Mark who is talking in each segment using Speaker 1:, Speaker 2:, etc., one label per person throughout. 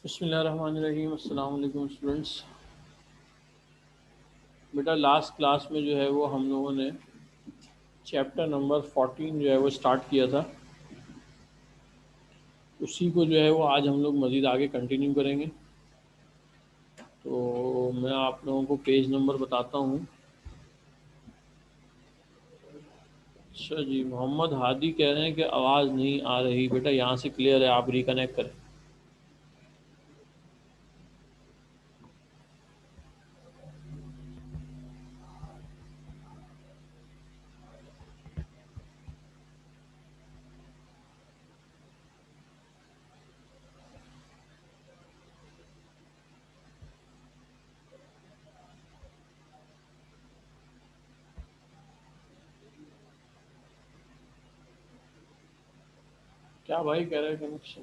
Speaker 1: बिस्मिल्लाहिर्रहमानिर्रहीम। अस्सलाम वालेकुम स्टूडेंट्स। बेटा लास्ट क्लास में जो है वो हम लोगों ने चैप्टर नंबर 14 जो है वो स्टार्ट किया था। उसी को जो है वो आज हम लोग मज़ीद आगे कंटिन्यू करेंगे। तो मैं आप लोगों को पेज नंबर बताता हूँ। अच्छा जी, मोहम्मद हादी कह रहे हैं कि आवाज़ नहीं आ रही। बेटा यहाँ से क्लियर है, आप रिकनेक्ट करें। क्या भाई कह रहे हैं कनेक्शन?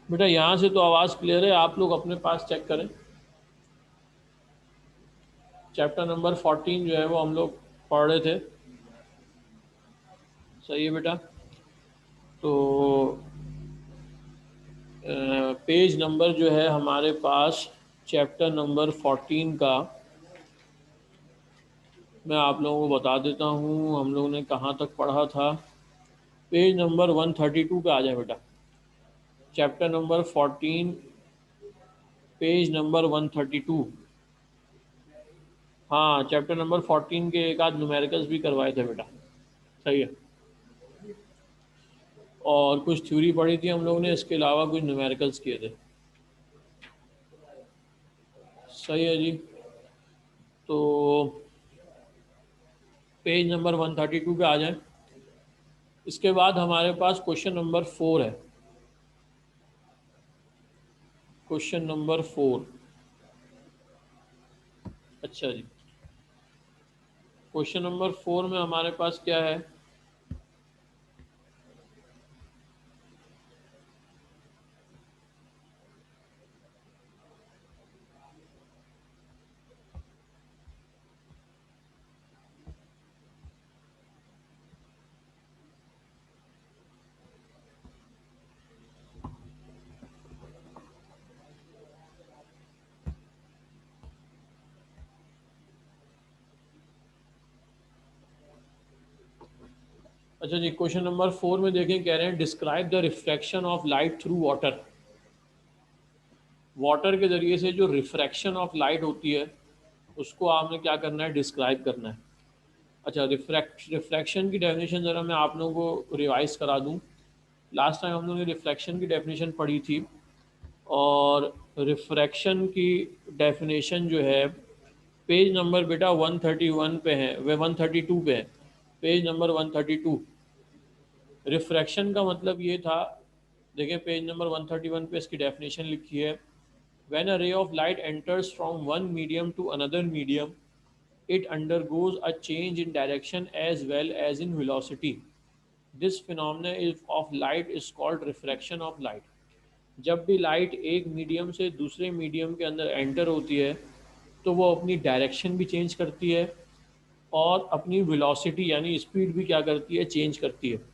Speaker 1: बेटा यहाँ से तो आवाज़ क्लियर है, आप लोग अपने पास चेक करें। चैप्टर नंबर 14 जो है वो हम लोग पढ़ रहे थे। सही है बेटा। तो पेज नंबर जो है हमारे पास चैप्टर नंबर 14 का मैं आप लोगों को बता देता हूँ हम लोगों ने कहाँ तक पढ़ा था। पेज नंबर 132 पे आ जाए बेटा। Chapter number 14 page number 132। हाँ, चैप्टर नंबर 14 के एक आध न्यूमेरिकल्स भी करवाए थे बेटा। सही है। और कुछ थ्योरी पढ़ी थी हम लोगों ने, इसके अलावा कुछ न्यूमेरिकल्स किए थे। सही है जी। तो पेज नंबर 132 पे आ जाए। इसके बाद हमारे पास क्वेश्चन नंबर 4 है। Question number 4। अच्छा जी, क्वेश्चन नंबर 4 में हमारे पास क्या है? अच्छा जी, क्वेश्चन नंबर 4 में देखें, कह रहे हैं describe the refraction of light through water. Water के ज़रिए से जो रिफ्रैक्शन ऑफ लाइट होती है उसको आपने क्या करना है? डिस्क्राइब करना है। अच्छा, रिफ्रैक्शन की डेफिनेशन ज़रा मैं आप लोगों को रिवाइज करा दूं। लास्ट टाइम हम लोगों ने रिफ्लेक्शन की डेफिनेशन पढ़ी थी, और रिफ्रैक्शन की डेफिनेशन जो है पेज नंबर बेटा 131 पे है, वे 132 पे है। Page number 132। रिफ्रैक्शन का मतलब ये था, देखिए पेज नंबर 131 पे इसकी डेफिनेशन लिखी है। When a ray of light enters from one medium to another medium, it undergoes a change in direction as well as in velocity. This phenomenon of light is called refraction of light. जब भी light एक medium से दूसरे medium के अंदर enter होती है तो वो अपनी डायरेक्शन भी चेंज करती है और अपनी वेलोसिटी यानी स्पीड भी क्या करती है? चेंज करती है।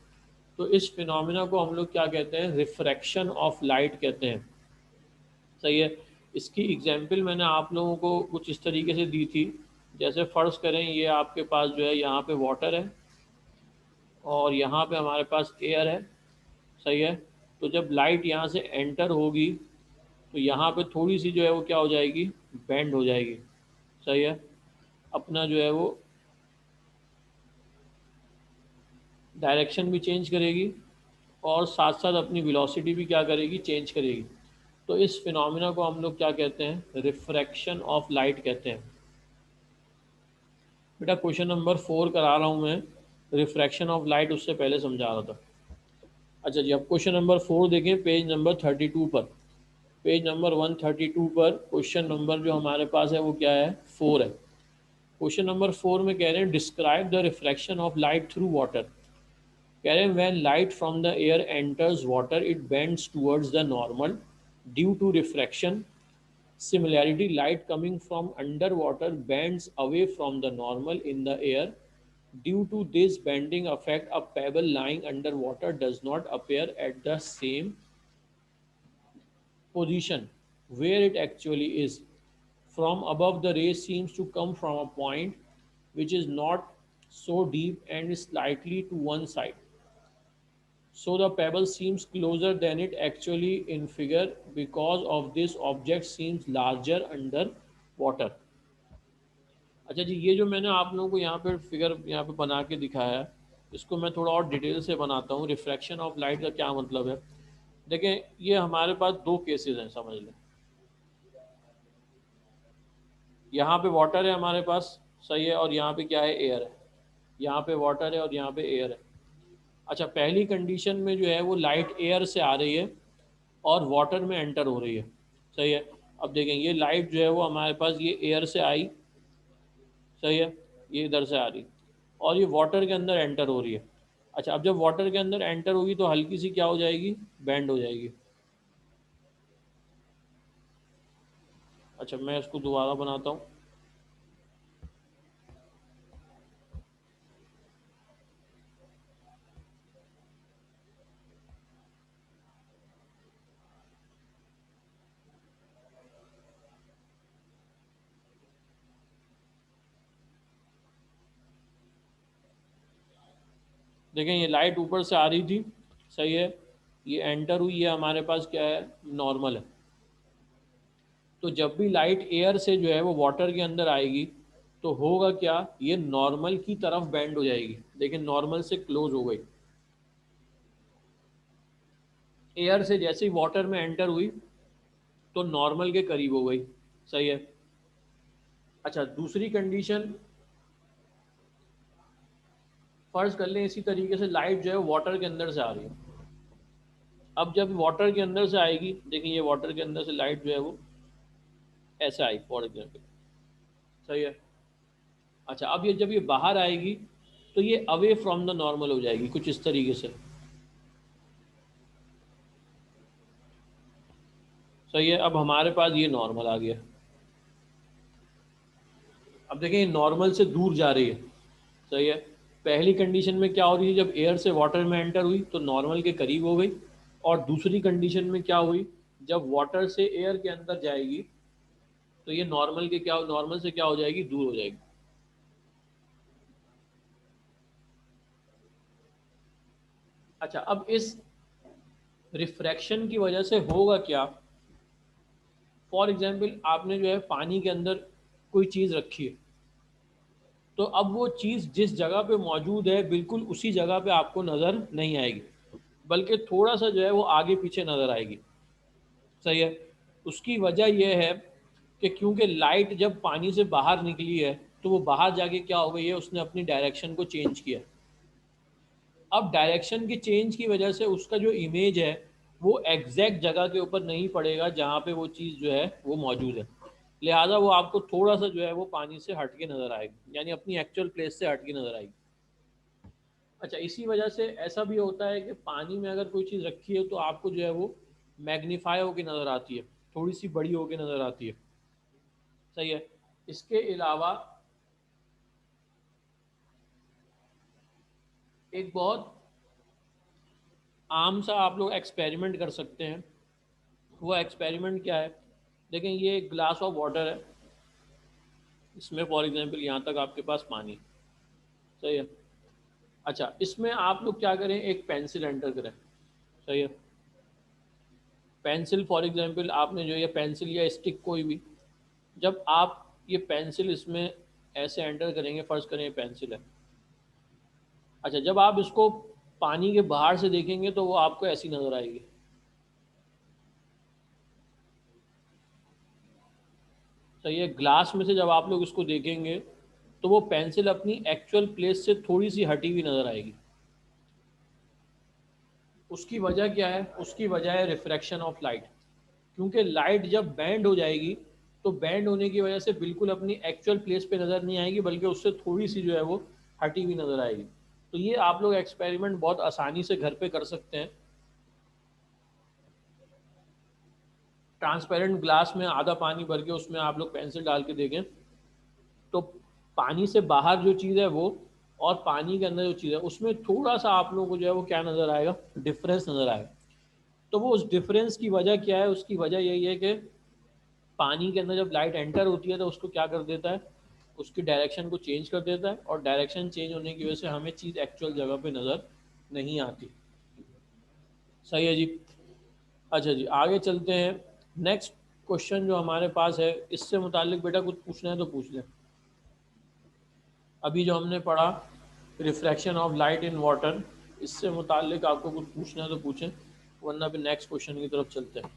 Speaker 1: तो इस फिनोमिना को हम लोग क्या कहते हैं? रिफ्रैक्शन ऑफ लाइट कहते हैं। सही है। इसकी एग्जाम्पल मैंने आप लोगों को कुछ इस तरीके से दी थी। जैसे फ़र्ज़ करें ये आपके पास जो है यहाँ पे वाटर है और यहाँ पे हमारे पास एयर है। सही है। तो जब लाइट यहाँ से एंटर होगी तो यहाँ पे थोड़ी सी जो है वो क्या हो जाएगी? बेंड हो जाएगी। सही है। अपना जो है वो डायरेक्शन भी चेंज करेगी और साथ साथ अपनी वेलोसिटी भी क्या करेगी? चेंज करेगी। तो इस फिनोमिना को हम लोग क्या कहते हैं? रिफ्रैक्शन ऑफ लाइट कहते हैं। बेटा क्वेश्चन नंबर 4 करा रहा हूँ मैं, रिफ्रैक्शन ऑफ लाइट उससे पहले समझा रहा था। अच्छा जी, अब क्वेश्चन नंबर 4 देखें पेज नंबर 32 पर। पेज नंबर 132 पर क्वेश्चन नंबर जो हमारे पास है वो क्या है? 4 है। क्वेश्चन नंबर 4 में कह रहे हैं describe the refraction of light through water. कह रहे हैं when light from the air enters water it bends towards the normal due to refraction. Similarly, light coming from underwater bends away from the normal in the air Due to this bending effect, a pebble lying under water does not appear at the same position where it actually is. From above, the ray seems to come from a point which is not so deep and is slightly to one side. So the pebble seems closer than it actually in figure. Because of this, object seems larger under water. अच्छा जी, ये जो मैंने आप लोगों को यहाँ पे figure यहाँ पे बना के दिखाया है, इसको मैं थोड़ा और डिटेल से बनाता हूँ। रिफ्रैक्शन ऑफ लाइट का क्या मतलब है? देखें, ये हमारे पास दो केसेस हैं, समझ लें। यहाँ पे वाटर है हमारे पास, सही है, और यहाँ पे क्या है, एयर है। यहाँ पे वाटर है और यहाँ पे एयर है। अच्छा, पहली कंडीशन में जो है वो लाइट एयर से आ रही है और वाटर में एंटर हो रही है, सही है। अब देखें, ये लाइट जो है वो हमारे पास ये एयर से आई, सही है, ये इधर से आ रही, और ये वाटर के अंदर एंटर हो रही है। अच्छा, अब जब वाटर के अंदर एंटर होगी तो हल्की सी क्या हो जाएगी, बैंड हो जाएगी। अच्छा, मैं इसको दोबारा बनाता हूँ। देखें, ये लाइट ऊपर से आ रही थी, सही है, ये एंटर हुई, ये हमारे पास क्या है, नॉर्मल है। तो जब भी लाइट एयर से जो है वो वाटर के अंदर आएगी तो होगा क्या, ये नॉर्मल की तरफ बेंड हो जाएगी। देखिए, नॉर्मल से क्लोज हो गई। एयर से जैसे ही वाटर में एंटर हुई तो नॉर्मल के करीब हो गई, सही है। अच्छा, दूसरी कंडीशन फर्ज कर लें, इसी तरीके से लाइट जो है वाटर के अंदर से आ रही है। अब जब वाटर के अंदर से आएगी, देखिए ये वाटर के अंदर से लाइट जो है वो ऐसे आई फॉर एग्जाम्पल, सही है। अच्छा, अब ये जब ये बाहर आएगी तो ये अवे फ्रॉम द नॉर्मल हो जाएगी, कुछ इस तरीके से, सही है। अब हमारे पास ये नॉर्मल आ गया। अब देखें, ये नॉर्मल से दूर जा रही है, सही है। पहली कंडीशन में क्या हो रही थी, जब एयर से वाटर में एंटर हुई तो नॉर्मल के करीब हो गई, और दूसरी कंडीशन में क्या हुई, जब वाटर से एयर के अंदर जाएगी तो ये नॉर्मल के क्या, नॉर्मल से क्या हो जाएगी, दूर हो जाएगी। अच्छा, अब इस रिफ्रैक्शन की वजह से होगा क्या, फॉर एग्जाम्पल आपने जो है पानी के अंदर कोई चीज़ रखी है, तो अब वो चीज़ जिस जगह पे मौजूद है बिल्कुल उसी जगह पे आपको नज़र नहीं आएगी, बल्कि थोड़ा सा जो है वो आगे पीछे नज़र आएगी, सही है। उसकी वजह यह है कि क्योंकि लाइट जब पानी से बाहर निकली है तो वो बाहर जाके क्या हो गई है, उसने अपनी डायरेक्शन को चेंज किया। अब डायरेक्शन की चेंज की वजह से उसका जो इमेज है वो एग्जैक्ट जगह के ऊपर नहीं पड़ेगा जहाँ पे वो चीज़ जो है वो मौजूद है। लिहाजा वो आपको थोड़ा सा जो है वो पानी से हट के नज़र आएगी, यानी अपनी एक्चुअल प्लेस से हट के नज़र आएगी। अच्छा, इसी वजह से ऐसा भी होता है कि पानी में अगर कोई चीज़ रखी है तो आपको जो है वो मैग्नीफाई होकर नज़र आती है, थोड़ी सी बड़ी होकर नज़र आती है, सही है। इसके अलावा एक बहुत आम सा आप लोग एक्सपेरिमेंट कर सकते हैं। वो एक्सपेरिमेंट क्या है, देखें, ये एक ग्लास ऑफ वाटर है, इसमें फॉर एग्जांपल यहाँ तक आपके पास पानी, सही है। अच्छा, इसमें आप लोग क्या करें, एक पेंसिल एंटर करें, सही है। पेंसिल फॉर एग्जांपल आपने जो ये पेंसिल या स्टिक कोई भी, जब आप ये पेंसिल इसमें ऐसे एंटर करेंगे, फर्ज करें ये पेंसिल है। अच्छा, जब आप इसको पानी के बाहर से देखेंगे तो वो आपको ऐसी नज़र आएगी, सही है। ग्लास में से जब आप लोग इसको देखेंगे तो वो पेंसिल अपनी एक्चुअल प्लेस से थोड़ी सी हटी हुई नज़र आएगी। उसकी वजह क्या है, उसकी वजह है रिफ्रैक्शन ऑफ लाइट। क्योंकि लाइट जब बैंड हो जाएगी तो बैंड होने की वजह से बिल्कुल अपनी एक्चुअल प्लेस पे नज़र नहीं आएगी, बल्कि उससे थोड़ी सी जो है वो हटी हुई नज़र आएगी। तो ये आप लोग एक्सपेरिमेंट बहुत आसानी से घर पे कर सकते हैं। ट्रांसपेरेंट ग्लास में आधा पानी भर के उसमें आप लोग पेंसिल डाल के देखें तो पानी से बाहर जो चीज़ है वो और पानी के अंदर जो चीज़ है उसमें थोड़ा सा आप लोगों को जो है वो क्या नज़र आएगा, डिफरेंस नज़र आएगा। तो वो उस डिफरेंस की वजह क्या है, उसकी वजह यही है कि पानी के अंदर जब लाइट एंटर होती है तो उसको क्या कर देता है, उसकी डायरेक्शन को चेंज कर देता है, और डायरेक्शन चेंज होने की वजह से हमें चीज़ एक्चुअल जगह पे नज़र नहीं आती। सही है जी। अच्छा जी, आगे चलते हैं। नेक्स्ट क्वेश्चन जो हमारे पास है, इससे मुतालिक बेटा कुछ पूछना है तो पूछ लें। अभी जो हमने पढ़ा refraction of light in water, इससे मुतालिक आपको कुछ पूछना है तो पूछें, वरना फिर नेक्स्ट क्वेश्चन की तरफ चलते हैं।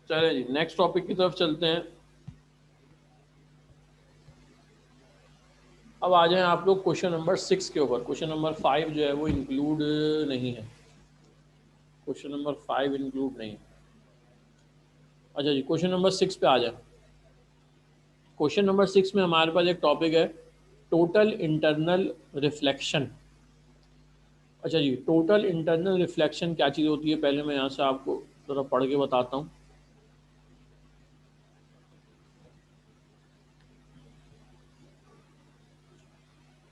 Speaker 1: चलिए जी, नेक्स्ट टॉपिक की तरफ चलते हैं। अब आ जाएं आप लोग क्वेश्चन नंबर 6 के ऊपर। क्वेश्चन नंबर 5 जो है वो इंक्लूड नहीं है, क्वेश्चन नंबर 5 इंक्लूड नहीं है। अच्छा जी, क्वेश्चन नंबर 6 पे आ जाए। क्वेश्चन नंबर 6 में हमारे पास एक टॉपिक है, टोटल इंटरनल रिफ्लेक्शन। अच्छा जी, टोटल इंटरनल रिफ्लेक्शन क्या चीज़ होती है, पहले मैं यहाँ से आपको थोड़ा पढ़ के बताता हूँ।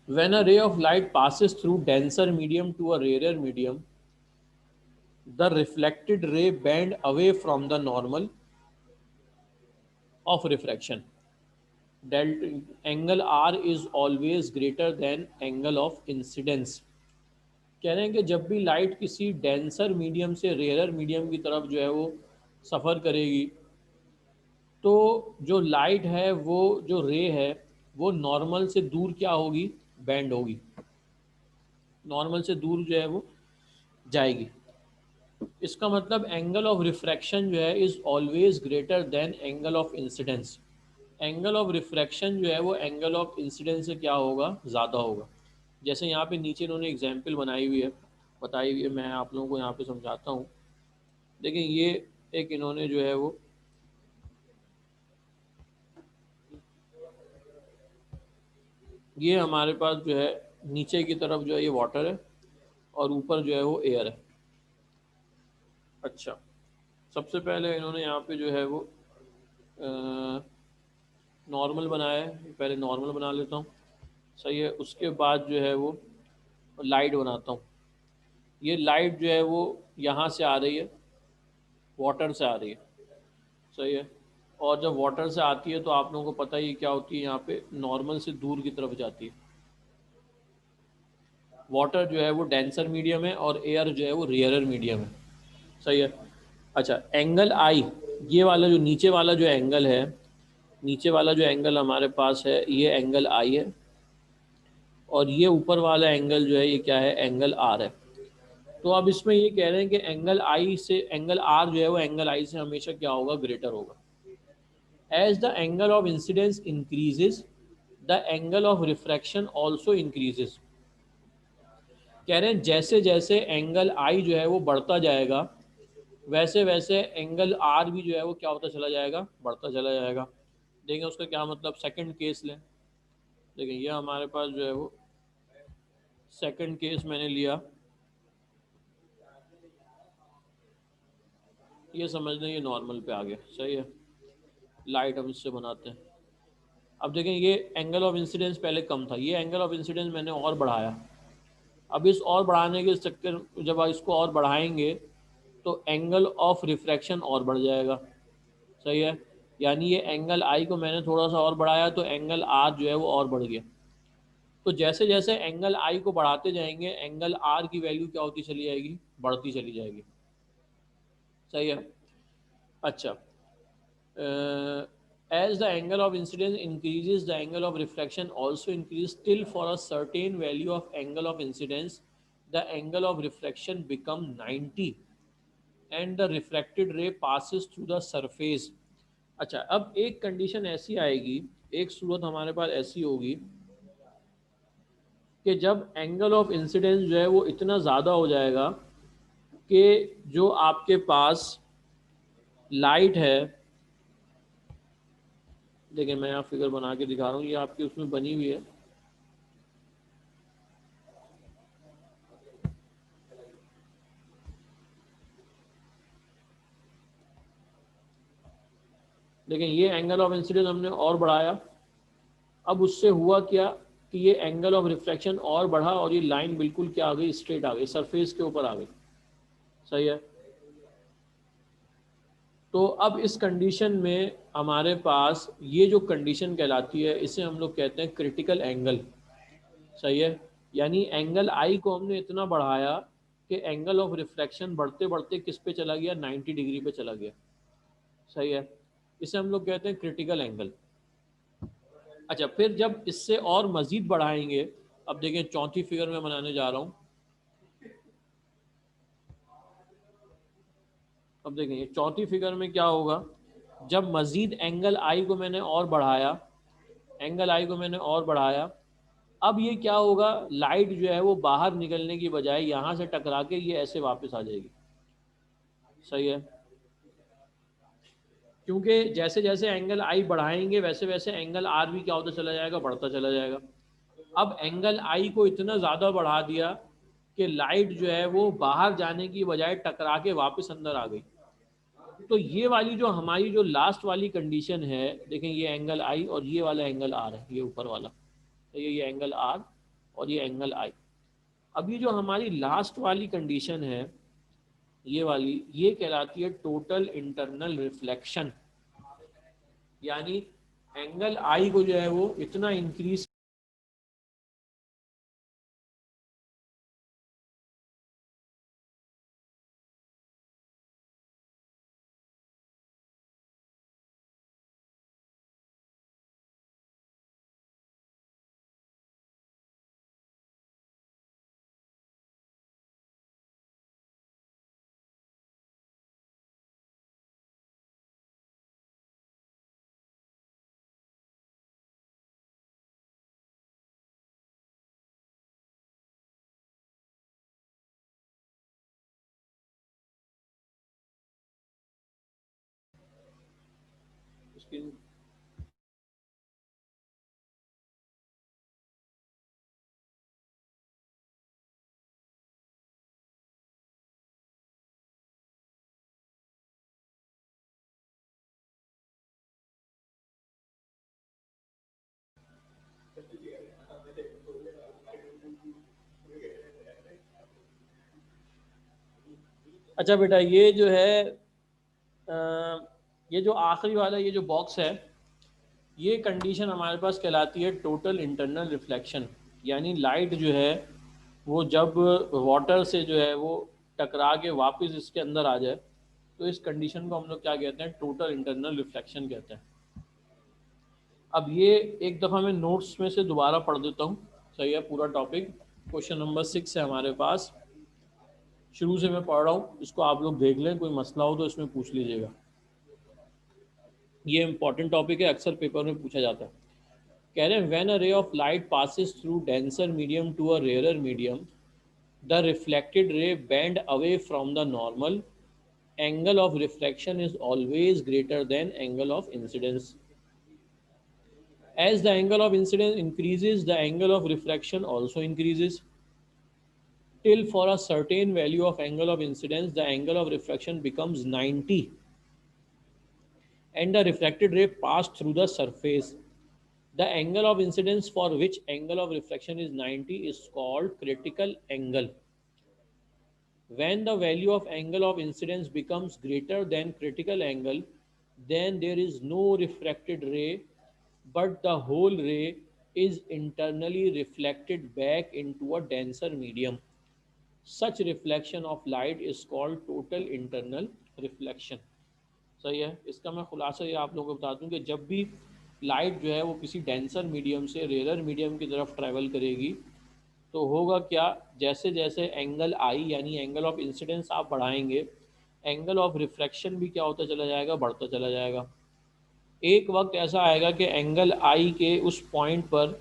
Speaker 1: When a ray of light passes through denser medium to a rarer medium, the reflected ray bend away from the normal of refraction. Delta angle R is always greater than angle of incidence. कह रहे हैं कि जब भी light किसी denser medium से rare medium की तरफ जो है वो सफ़र करेगी, तो जो लाइट है, वो जो रे है, वो नॉर्मल से दूर क्या होगी, बैंड होगी, नॉर्मल से दूर जो है वो जाएगी। इसका मतलब एंगल ऑफ रिफ्रैक्शन जो है is always greater than angle of incidence. Angle of refraction जो है वो एंगल ऑफ इंसिडेंस से क्या होगा, ज़्यादा होगा। जैसे यहाँ पे नीचे इन्होंने एग्जाम्पल बनाई हुई है, बताई हुई है, मैं आप लोगों को यहाँ पे समझाता हूँ। देखिए ये एक इन्होंने जो है वो ये हमारे पास जो है नीचे की तरफ जो है ये वाटर है, और ऊपर जो है वो एयर है। अच्छा, सबसे पहले इन्होंने यहाँ पे जो है वो नॉर्मल बनाया है, पहले नॉर्मल बना लेता हूँ। सही है, उसके बाद जो है वो लाइट बनाता हूँ। ये लाइट जो है वो यहाँ से आ रही है, वाटर से आ रही है। सही है, और जब वाटर से आती है तो आप लोगों को पता ही क्या होती है, यहाँ पे नॉर्मल से दूर की तरफ जाती है। वाटर जो है वो डेंसर मीडियम है और एयर जो है वो रेयरर मीडियम है। सही है। अच्छा, एंगल आई, ये वाला जो नीचे वाला जो एंगल है, नीचे वाला जो एंगल हमारे पास है ये एंगल आई है, और ये ऊपर वाला एंगल जो है ये क्या है, एंगल आर है। तो अब इसमें ये कह रहे हैं कि एंगल आई से एंगल आर जो है वो एंगल आई से हमेशा क्या होगा, ग्रेटर होगा। As the angle of incidence increases, the angle of refraction also increases. कह रहे हैं जैसे जैसे एंगल आई जो है वो बढ़ता जाएगा, वैसे वैसे एंगल आर भी जो है वो क्या होता चला जाएगा, बढ़ता चला जाएगा। देखें उसका क्या मतलब, सेकंड केस लें। देखिए ये हमारे पास जो है वो सेकंड केस मैंने लिया, ये समझ लें ये नॉर्मल पे आ गया। सही है, लाइट हम इससे बनाते हैं। अब देखें ये एंगल ऑफ इंसिडेंस पहले कम था, ये एंगल ऑफ इंसिडेंस मैंने और बढ़ाया। अब इस और बढ़ाने के चक्कर, जब आप इसको और बढ़ाएंगे तो एंगल ऑफ रिफ्रैक्शन और बढ़ जाएगा। सही है, यानी ये एंगल आई को मैंने थोड़ा सा और बढ़ाया तो एंगल आर जो है वो और बढ़ गया। तो जैसे जैसे एंगल आई को बढ़ाते जाएंगे, एंगल आर की वैल्यू क्या होती चली जाएगी, बढ़ती चली जाएगी। सही है। अच्छा, as the angle of incidence increases, the angle of refraction also increases, till for a certain value of angle of incidence the angle of refraction become 90 and the refracted ray passes through the surface. अच्छा, अब एक condition ऐसी आएगी, एक सूरत हमारे पास ऐसी होगी कि जब एंगल ऑफ इंसिडेंस जो है वो इतना ज़्यादा हो जाएगा कि जो आपके पास लाइट है, देखिए मैं यहाँ फिगर बना के दिखा रहा हूँ, ये आपकी उसमें बनी हुई है। लेकिन ये एंगल ऑफ इंसिडेंस हमने और बढ़ाया, अब उससे हुआ क्या कि ये एंगल ऑफ रिफ्लेक्शन और बढ़ा और ये लाइन बिल्कुल क्या आ गई, स्ट्रेट आ गई, सरफेस के ऊपर आ गई। सही है। तो अब इस कंडीशन में हमारे पास ये जो कंडीशन कहलाती है, इसे हम लोग कहते हैं क्रिटिकल एंगल। सही है। यानी एंगल आई को हमने इतना बढ़ाया कि एंगल ऑफ रिफ्लेक्शन बढ़ते बढ़ते किस पे चला गया, 90 डिग्री पे चला गया। सही है। इसे हम लोग कहते हैं क्रिटिकल एंगल। अच्छा, फिर जब इससे और मज़ीद बढ़ाएंगे, अब देखिए चौथी फिगर में बनाने जा रहा हूँ। अब देखेंगे चौथी फिगर में क्या होगा, जब मज़ीद एंगल आई को मैंने और बढ़ाया, एंगल आई को मैंने और बढ़ाया, अब ये क्या होगा, लाइट जो है वो बाहर निकलने की बजाय यहाँ से टकरा के ये ऐसे वापस आ जाएगी। सही है। क्योंकि जैसे जैसे एंगल आई बढ़ाएंगे वैसे वैसे एंगल आर भी क्या होता चला जाएगा, बढ़ता चला जाएगा। अब एंगल आई को इतना ज़्यादा बढ़ा दिया कि लाइट जो है वो बाहर जाने की बजाय टकरा के वापस अंदर आ गई। तो ये वाली जो हमारी जो लास्ट वाली कंडीशन है, देखें ये एंगल आई और ये वाला एंगल आर है, ये ऊपर वाला, तो ये एंगल आर और ये एंगल आई। अब ये जो हमारी लास्ट वाली कंडीशन है, ये वाली, ये कहलाती है टोटल इंटरनल रिफ्लेक्शन। यानी एंगल आई को जो है वो इतना इंक्रीज, उसकी, अच्छा बेटा ये जो है ये जो आखिरी वाला ये जो बॉक्स है, ये कंडीशन हमारे पास कहलाती है टोटल इंटरनल रिफ्लेक्शन। यानी लाइट जो है वो जब वाटर से जो है वो टकरा के वापस इसके अंदर आ जाए, तो इस कंडीशन को हम लोग क्या कहते हैं, टोटल इंटरनल रिफ्लेक्शन कहते हैं। अब ये एक दफ़ा मैं नोट्स में से दोबारा पढ़ देता हूँ। सही है। पूरा टॉपिक क्वेश्चन नंबर 6 है हमारे पास, शुरू से मैं पढ़ रहा हूँ, इसको आप लोग देख लें, कोई मसला हो तो इसमें पूछ लीजिएगा। ये इंपॉर्टेंट टॉपिक है, अक्सर पेपर में पूछा जाता है। कह रहे हैं when a ray of light passes through denser medium to a rarer medium, the reflected ray bend away from the normal, angle of refraction is always greater than angle of incidence. As the angle of incidence increases, the angle of refraction also increases, till for a certain value of angle of incidence the angle of refraction becomes 90 and the refracted ray passed through the surface. The angle of incidence for which angle of refraction is 90 is called critical angle. When the value of angle of incidence becomes greater than critical angle, then there is no refracted ray, but the whole ray is internally reflected back into a denser medium. Such reflection of light is called total internal reflection. सही है। इसका मैं खुलासा ये आप लोगों को बता दूं कि जब भी लाइट जो है वो किसी डेंसर मीडियम से रेयर मीडियम की तरफ ट्रैवल करेगी, तो होगा क्या, जैसे जैसे एंगल आई यानी एंगल ऑफ इंसिडेंस आप बढ़ाएंगे, एंगल ऑफ रिफ्रैक्शन भी क्या होता चला जाएगा, बढ़ता चला जाएगा। एक वक्त ऐसा आएगा कि एंगल आई के उस पॉइंट पर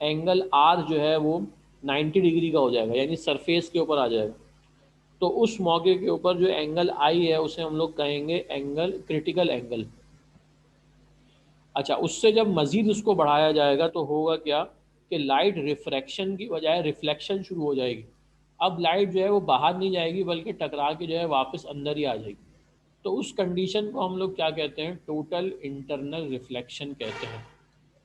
Speaker 1: एंगल आर जो है वो 90 डिग्री का हो जाएगा, यानी सरफेस के ऊपर आ जाएगा। तो उस मौके के ऊपर जो एंगल आई है उसे हम लोग कहेंगे एंगल, क्रिटिकल एंगल। अच्छा, उससे जब मज़ीद उसको बढ़ाया जाएगा तो होगा क्या कि लाइट रिफ्रैक्शन की बजाय रिफ्लेक्शन शुरू हो जाएगी। अब लाइट जो है वो बाहर नहीं जाएगी बल्कि टकरा के जो है वापस अंदर ही आ जाएगी। तो उस कंडीशन को हम लोग क्या कहते हैं, टोटल इंटरनल रिफ्लेक्शन कहते हैं।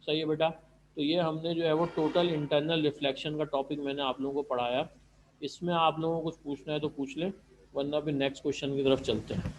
Speaker 1: सही है बेटा। तो ये हमने जो है वो टोटल इंटरनल रिफ्लेक्शन का टॉपिक मैंने आप लोगों को पढ़ाया। इसमें आप लोगों को कुछ पूछना है तो पूछ लें, वरना फिर नेक्स्ट क्वेश्चन की तरफ चलते हैं।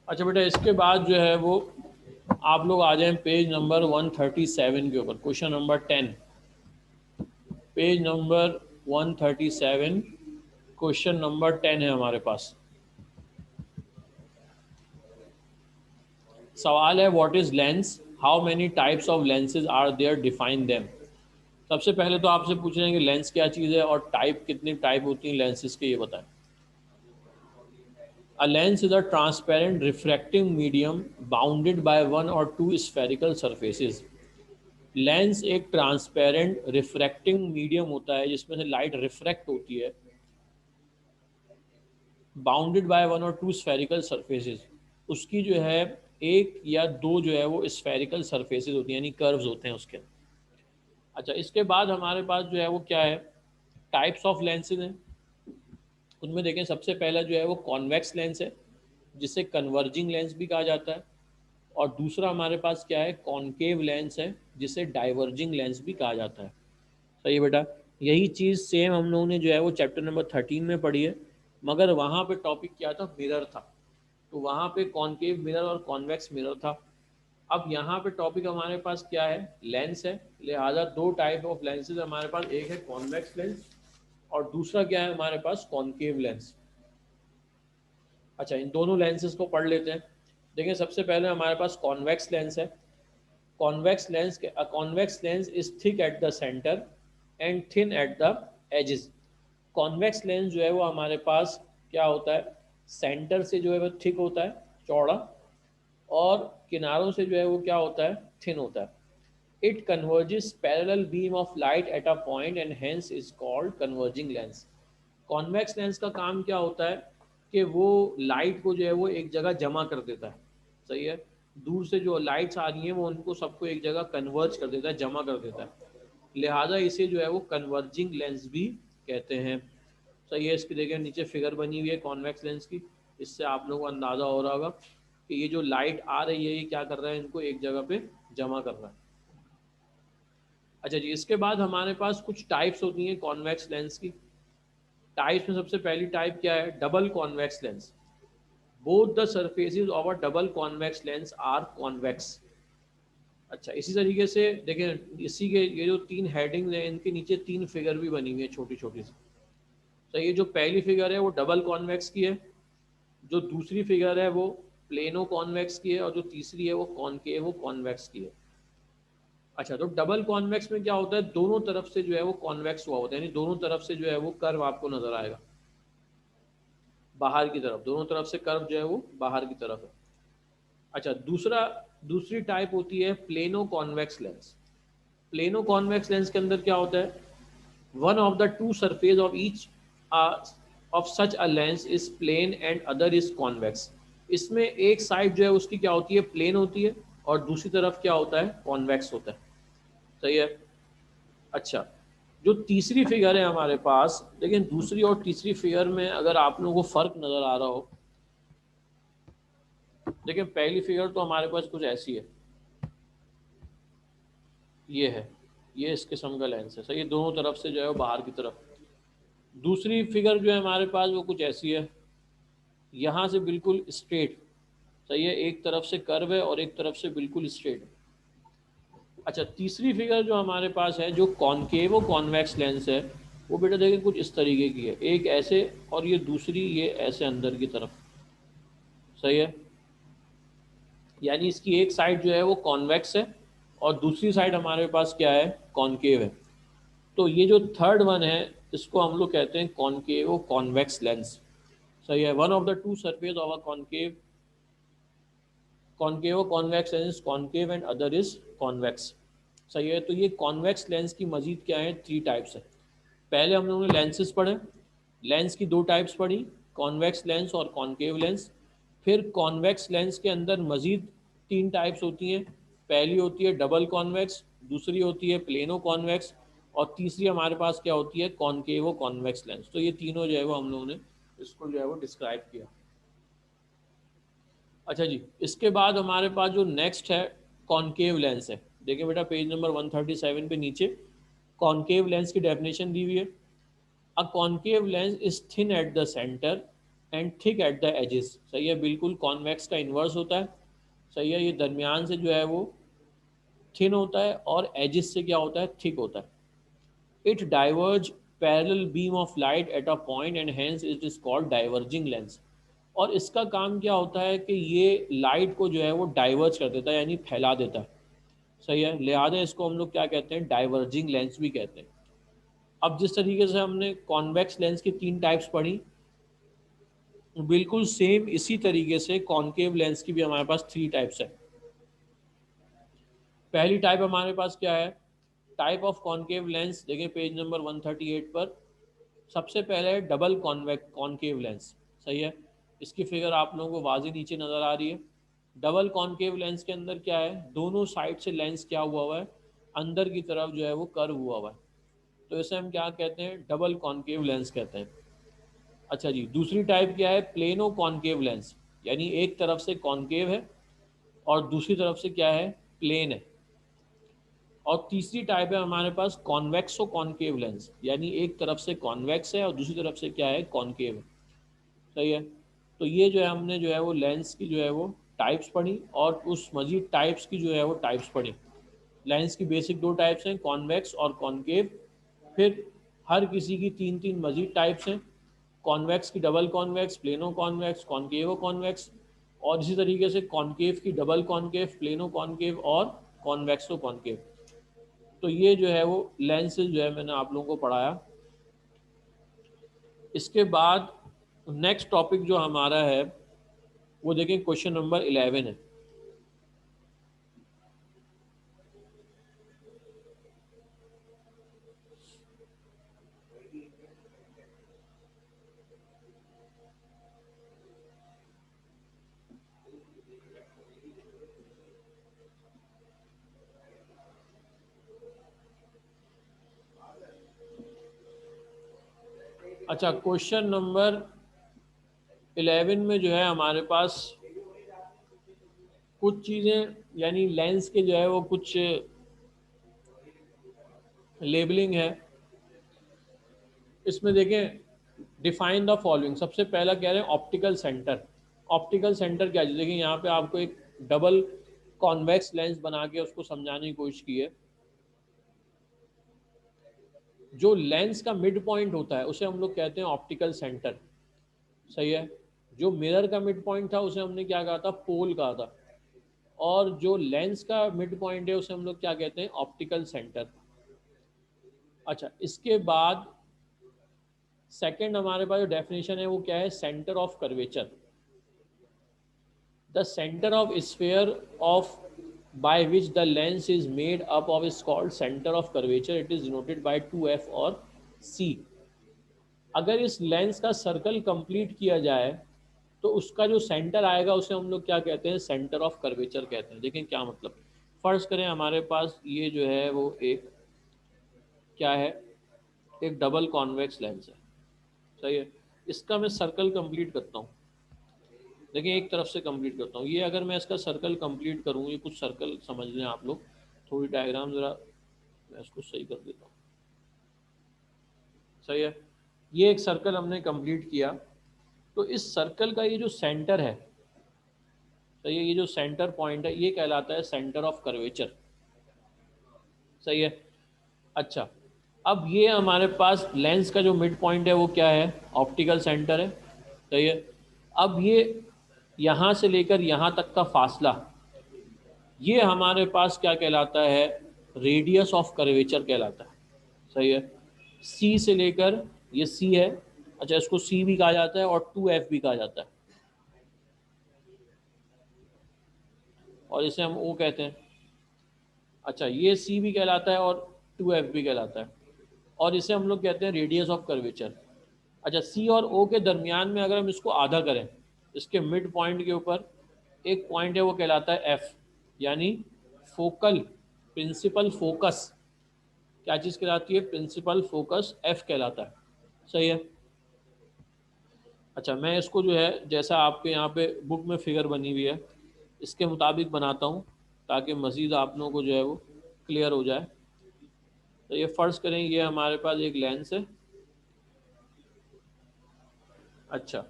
Speaker 1: अच्छा बेटा, इसके बाद जो है वो आप लोग आ जाएं पेज नंबर 137 के ऊपर, question number 10। Page number 137, question number 10 है हमारे पास। सवाल है what is lens, how many types of lenses are there, define them. सबसे पहले तो आपसे पूछ रहे हैं कि लेंस क्या चीज़ है और टाइप, कितनी टाइप होती हैं लेंसेज के, ये बताएं। A lens is a transparent refracting medium bounded by one or two spherical surfaces. Lens एक ट्रांसपेरेंट रिफ्रैक्टिंग मीडियम होता है जिसमें से लाइट रिफ्रैक्ट होती है, बाउंडेड बाय वन और टू स्फेरिकल सरफेसेस। उसकी जो है एक या दो जो है वो स्फेरिकल सरफेसेस होती हैं, यानी कर्व्स होते हैं उसके। अच्छा, इसके बाद हमारे पास जो है वो क्या है, टाइप्स ऑफ लेंसेज हैं। उनमें देखें, सबसे पहला जो है वो कॉन्वेक्स लेंस है जिसे कन्वर्जिंग लेंस भी कहा जाता है। और दूसरा हमारे पास क्या है, कॉनकेव लेंस है जिसे डाइवर्जिंग लेंस भी कहा जाता है। सही है बेटा। यही चीज़ सेम हम लोगों ने जो है वो चैप्टर नंबर 13 में पढ़ी है, मगर वहाँ पे टॉपिक क्या था, मिरर था। तो वहाँ पे कॉनकेव मिरर और कॉन्वेक्स मिरर था। अब यहाँ पे टॉपिक हमारे पास क्या है, लेंस है। लिहाजा दो टाइप ऑफ लेंसेज हमारे पास, एक है कॉन्वेक्स लेंस और दूसरा क्या है हमारे पास, कॉनकेव लेंस। अच्छा, इन दोनों लेंसेज को पढ़ लेते हैं। देखिए, सबसे पहले हमारे पास कॉन्वेक्स लेंस है। Convex lens, a convex lens is thick at the center and thin at the edges। Convex lens जो है वो हमारे पास क्या होता है, सेंटर से जो है वो थिक होता है, चौड़ा, और किनारों से जो है वो क्या होता है, थिन होता है। It converges parallel beam of light at a point and hence is called converging lens. Convex lens का काम क्या होता है कि वो लाइट को जो है वो एक जगह जमा कर देता है। सही है। दूर से जो लाइट्स आ रही हैं वो उनको सबको एक जगह कन्वर्ज कर देता है, जमा कर देता है। लिहाजा इसे जो है वो कन्वर्जिंग लेंस भी कहते हैं। सही है। इसकी देखिए नीचे फिगर बनी हुई है कॉन्वेक्स लेंस की, इससे आप लोगों को अंदाज़ा हो रहा होगा कि ये जो लाइट आ रही है ये क्या कर रहा है, इनको एक जगह पे जमा कर रहा है। अच्छा जी, इसके बाद हमारे पास कुछ टाइप्स होती हैं कॉन्वेक्स लेंस की। टाइप्स में सबसे पहली टाइप क्या है, double convex lens. Both the surfaces of a double convex lens are convex. अच्छा, इसी तरीके से देखें, इसी के ये जो तीन हेडिंग्स हैं इनके नीचे तीन फिगर भी बनी हुई है छोटी छोटी सी। तो ये जो पहली फिगर है वो डबल कॉन्वेक्स की है, जो दूसरी फिगर है वो प्लेनो कॉन्वेक्स की है, और जो तीसरी है वो कॉनकेव कॉन्वेक्स की है। अच्छा, तो डबल कॉन्वेक्स में क्या होता है, दोनों तरफ से जो है वो कॉन्वेक्स हुआ होता है, यानी दोनों तरफ से जो है वो कर्व आपको नजर आएगा बाहर की तरफ, दोनों तरफ से कर्व जो है वो बाहर की तरफ है। अच्छा, दूसरी टाइप होती है plano convex lens. Plano convex lens के अंदर क्या होता है, one of the two surface of each of such a lens is plane and other is convex. इसमें एक साइड जो है उसकी क्या होती है, प्लेन होती है, और दूसरी तरफ क्या होता है, कॉन्वेक्स होता है। सही है। अच्छा, जो तीसरी फिगर है हमारे पास, लेकिन दूसरी और तीसरी फिगर में अगर आप लोगों को फर्क नजर आ रहा हो, देखिए पहली फिगर तो हमारे पास कुछ ऐसी है, ये है, ये इस किस्म का लेंस है। सही है, दोनों तरफ से जो है वो बाहर की तरफ। दूसरी फिगर जो है हमारे पास वो कुछ ऐसी है, यहाँ से बिल्कुल स्ट्रेट, सही है, एक तरफ से कर्व है और एक तरफ से बिल्कुल स्ट्रेट है। अच्छा, तीसरी फिगर जो हमारे पास है, जो कॉनकेव कॉन्वेक्स लेंस है, वो बेटा देखिए कुछ इस तरीके की है, एक ऐसे और ये दूसरी ये ऐसे अंदर की तरफ। सही है, यानी इसकी एक साइड जो है वो कॉन्वेक्स है और दूसरी साइड हमारे पास क्या है, कॉनकेव है। तो ये जो थर्ड वन है, इसको हम लोग कहते हैं कॉनकेव कॉन्वेक्स लेंस। सही है, one of the two surface of a concave concave convex lens concave and other is convex. सही है, तो ये कॉन्वेक्स लेंस की मजीद क्या है, थ्री टाइप्स है। पहले हम लोगों ने लेंसेज पढ़े, लेंस की दो टाइप्स पढ़ी, कॉन्वेक्स लेंस और कॉनकेव लेंस। फिर कॉन्वेक्स लेंस के अंदर मजीद तीन टाइप्स होती हैं। पहली होती है डबल कॉन्वेक्स, दूसरी होती है प्लेनो कॉन्वेक्स, और तीसरी हमारे पास क्या होती है, कॉनकेव कॉन्वेक्स लेंस। तो ये तीनों जो है वो हम लोगों ने इसको जो है वो डिस्क्राइब किया। अच्छा जी, इसके बाद हमारे पास जो नेक्स्ट है, कॉनकेव लेंस है। देखिए बेटा पेज नंबर 137 पे नीचे कॉनकेव लेंस की डेफिनेशन दी हुई है। A concave lens is thin at the centre and thick at the edges. सही है, बिल्कुल कॉन्वेक्स का इन्वर्स होता है। सही है, ये दरमियान से जो है वो थिन होता है और एजेस से क्या होता है, थिक होता है। It diverge parallel beam of light at a point and hence it is called diverging lens. और इसका काम क्या होता है कि ये लाइट को जो है वो डाइवर्ज कर देता है, यानी फैला देता है। सही है, लिहाजा इसको हम लोग क्या कहते हैं, डाइवर्जिंग लेंस भी कहते हैं। अब जिस तरीके से हमने कॉन्वेक्स लेंस की तीन टाइप्स पढ़ी, बिल्कुल सेम इसी तरीके से कॉनकेव लेंस की भी हमारे पास थ्री टाइप्स है। पहली टाइप हमारे पास क्या है, टाइप ऑफ कॉनकेव लेंस, देखिए पेज नंबर 138 पर। सबसे पहले है डबल कॉन्वेक्स कॉनकेव लेंस। सही है, इसकी फिगर आप लोगों को वाजी नीचे नज़र आ रही है। डबल कॉनकेव लेंस के अंदर क्या है, दोनों साइड से लेंस क्या हुआ है, अंदर की तरफ जो है वो कर्व हुआ है। तो इसे हम क्या कहते हैं, डबल कॉनकेव लेंस कहते हैं। अच्छा जी, दूसरी टाइप क्या है, प्लेनो कॉनकेव लेंस, यानी एक तरफ से कॉनकेव है और दूसरी तरफ से क्या है, प्लेन है। और तीसरी टाइप है हमारे पास कॉन्वेक्सो कॉनकेव लेंस, यानी एक तरफ से कॉन्वेक्स है और दूसरी तरफ से क्या है, कॉनकेव है। सही है, तो ये जो है हमने जो है वो लेंस की जो है वो टाइप्स पढ़ी और उस मजीद टाइप्स की जो है वो टाइप्स पढ़ी। लेंस की बेसिक दो टाइप्स हैं, कॉन्वेक्स और कॉनकेव। फिर हर किसी की तीन तीन मजीद टाइप्स हैं, कॉन्वेक्स की double convex, plano convex, concave convex. और इसी तरीके से कॉनकेव की डबल कॉनकेव, प्लेनो कॉनकेव और कॉन्वेक्सो कॉनकेव। तो ये जो है वो लेंसेज जो है मैंने आप लोगों को पढ़ाया। इसके बाद नेक्स्ट टॉपिक जो हमारा है वो देखें, क्वेश्चन नंबर 11 है। अच्छा, क्वेश्चन नंबर 11 में जो है हमारे पास कुछ चीज़ें, यानी लेंस के जो है वो कुछ लेबलिंग है। इसमें देखें, डिफाइन द फॉलोइंग। सबसे पहला कह रहे हैं ऑप्टिकल सेंटर। ऑप्टिकल सेंटर क्या है, देखिए यहाँ पे आपको एक डबल कॉन्वेक्स लेंस बना के उसको समझाने की कोशिश की है। जो लेंस का मिड पॉइंट होता है उसे हम लोग कहते हैं ऑप्टिकल सेंटर। सही है, जो मिरर का मिड पॉइंट था उसे हमने क्या कहा था, पोल कहा था। और जो लेंस का मिड पॉइंट है उसे हम लोग क्या कहते हैं, ऑप्टिकल सेंटर। अच्छा, इसके बाद सेकंड हमारे पास जो डेफिनेशन है वो क्या है, centre of curvature. The centre of sphere of by which the lens is made up of is called center of curvature. It is denoted by 2f और c। अगर इस लेंस का सर्कल कंप्लीट किया जाए तो उसका जो सेंटर आएगा उसे हम लोग क्या कहते हैं, सेंटर ऑफ कर्वेचर कहते हैं। देखें क्या मतलब, फर्ज करें हमारे पास ये जो है वो एक क्या है, एक डबल कॉन्वेक्स लेंस है। सही है, इसका मैं सर्कल कंप्लीट करता हूँ। देखिए एक तरफ से कंप्लीट करता हूँ, ये अगर मैं इसका सर्कल कंप्लीट करूँ, ये कुछ सर्कल समझ लें आप लोग, थोड़ी डायग्राम ज़रा मैं इसको सही कर देता हूँ। सही है, ये एक सर्कल हमने कंप्लीट किया। तो इस सर्कल का ये जो सेंटर है, तो ये जो सेंटर पॉइंट है ये कहलाता है सेंटर ऑफ कर्वेचर। सही है। अच्छा, अब ये हमारे पास लेंस का जो मिड पॉइंट है वो क्या है, ऑप्टिकल सेंटर है। सही है। अब ये यहाँ से लेकर यहाँ तक का फासला, ये हमारे पास क्या कहलाता है, रेडियस ऑफ कर्वेचर कहलाता है। सही है। सी से लेकर, ये सी है, अच्छा इसको सी भी कहा जाता है और 2F भी कहा जाता है, और इसे हम ओ कहते हैं। अच्छा, ये सी भी कहलाता है और 2F भी कहलाता है, और इसे हम लोग कहते हैं रेडियस ऑफ कर्वेचर। अच्छा, सी और ओ के दरमियान में अगर हम इसको आधा करें, इसके मिड पॉइंट के ऊपर एक पॉइंट है वो कहलाता है एफ, यानी फोकल प्रिंसिपल फोकस। क्या चीज़ कहलाती है, प्रिंसिपल फोकस एफ कहलाता है। सही है। अच्छा, मैं इसको जो है जैसा आपके यहाँ पे बुक में फिगर बनी हुई है इसके मुताबिक बनाता हूँ, ताकि मज़ीद आप लोगों को जो है वो क्लियर हो जाए। तो ये फ़र्ज़ करें ये हमारे पास एक लेंस है। अच्छा,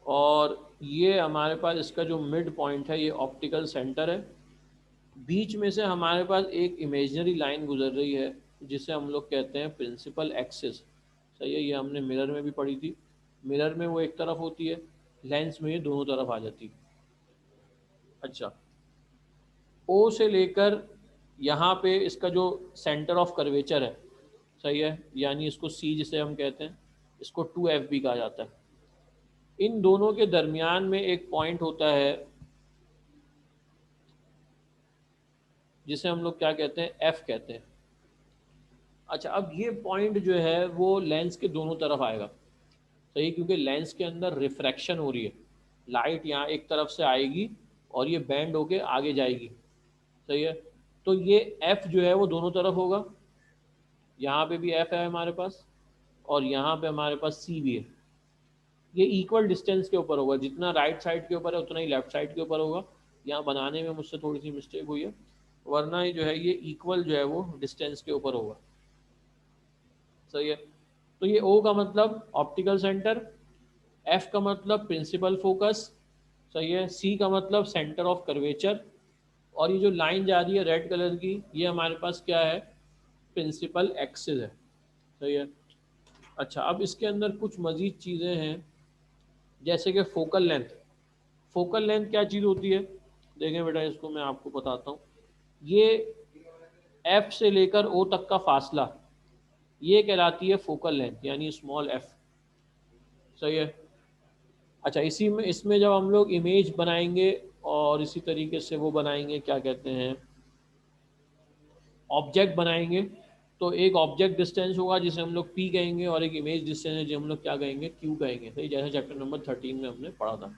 Speaker 1: और ये हमारे पास इसका जो मिड पॉइंट है ये ऑप्टिकल सेंटर है। बीच में से हमारे पास एक इमेजिनरी लाइन गुजर रही है जिसे हम लोग कहते हैं प्रिंसिपल एक्सिस। सही है, ये हमने मिरर में भी पढ़ी थी। मिरर में वो एक तरफ होती है, लेंस में ये दोनों तरफ आ जाती है। अच्छा, ओ से लेकर यहाँ पे इसका जो सेंटर ऑफ कर्वेचर है, सही है, यानी इसको सी जिसे हम कहते हैं, इसको 2F भी कहा जाता है। इन दोनों के दरमियान में एक पॉइंट होता है जिसे हम लोग क्या कहते हैं, एफ कहते हैं। अच्छा, अब ये पॉइंट जो है वो लेंस के दोनों तरफ आएगा। सही, क्योंकि लेंस के अंदर रिफ्रैक्शन हो रही है, लाइट यहाँ एक तरफ से आएगी और ये बैंड होके आगे जाएगी। सही है। तो ये एफ जो है वो दोनों तरफ होगा, यहाँ पे भी एफ है हमारे पास, और यहाँ पे हमारे पास सी भी है। ये इक्वल डिस्टेंस के ऊपर होगा, जितना राइट साइड के ऊपर है उतना ही लेफ्ट साइड के ऊपर होगा। यहाँ बनाने में मुझसे थोड़ी सी मिस्टेक हुई है, वरना ये जो है ये इक्वल जो है वो डिस्टेंस के ऊपर होगा। सही है। तो ये ओ का मतलब ऑप्टिकल सेंटर, एफ का मतलब प्रिंसिपल फोकस, सही है, सी का मतलब सेंटर ऑफ कर्वेचर, और ये जो लाइन जा रही है रेड कलर की ये हमारे पास क्या है, प्रिंसिपल एक्सिस है। सही है। अच्छा, अब इसके अंदर कुछ मज़ीद चीज़ें हैं, जैसे कि फोकल लेंथ। फोकल लेंथ क्या चीज़ होती है, देखें बेटा इसको मैं आपको बताता हूँ। ये एफ से लेकर ओ तक का फासला ये कहलाती है फोकल लेंथ, यानी स्मॉल एफ। सही है। अच्छा, इसी में इसमें जब हम लोग इमेज बनाएंगे और इसी तरीके से वो बनाएंगे, क्या कहते हैं, ऑब्जेक्ट बनाएंगे, तो एक ऑब्जेक्ट डिस्टेंस होगा जिसे हम लोग पी कहेंगे, और एक इमेज डिस्टेंस है जो हम लोग क्या कहेंगे, क्यू कहेंगे। सही, जैसे चैप्टर नंबर 13 में हमने पढ़ा था।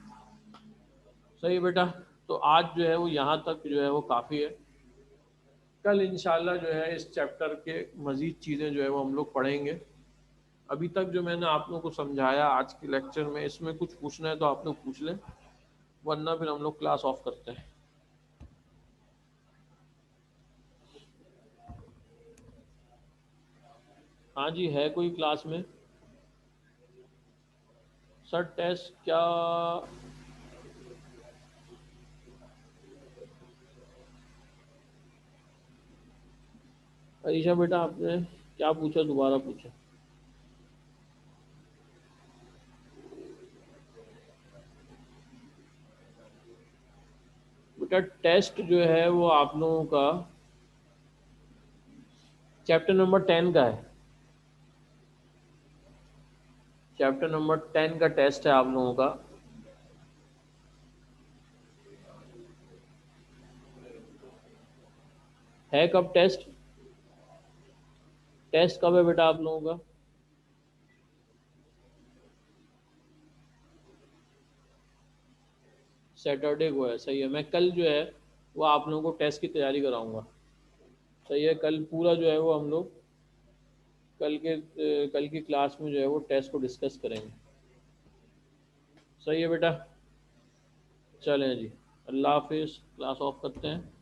Speaker 1: सही है बेटा। तो आज जो है वो यहाँ तक जो है वो काफ़ी है। कल इंशाल्लाह जो है इस चैप्टर के मज़ीद चीज़ें जो है वो हम लोग पढ़ेंगे। अभी तक जो मैंने आप लोगों को समझाया आज के लेक्चर में, इसमें कुछ पूछना है तो आप लोग पूछ लें, वरना फिर हम लोग क्लास ऑफ करते हैं। हाँ जी, है कोई क्लास में? सर टेस्ट क्या? अरीशा बेटा आपने क्या पूछा, दोबारा पूछा। बेटा टेस्ट जो है वो आप लोगों का चैप्टर नंबर 10 का है। चैप्टर नंबर 10 का टेस्ट है आप लोगों का। है कब टेस्ट? टेस्ट कब है बेटा आप लोगों का? सैटरडे को है। सही है, मैं कल जो है वो आप लोगों को टेस्ट की तैयारी कराऊंगा। सही है, कल पूरा जो है वो हम लोग कल की क्लास में जो है वो टेस्ट को डिस्कस करेंगे। सही है बेटा। चलें जी, अल्लाह हाफिज़, क्लास ऑफ करते हैं।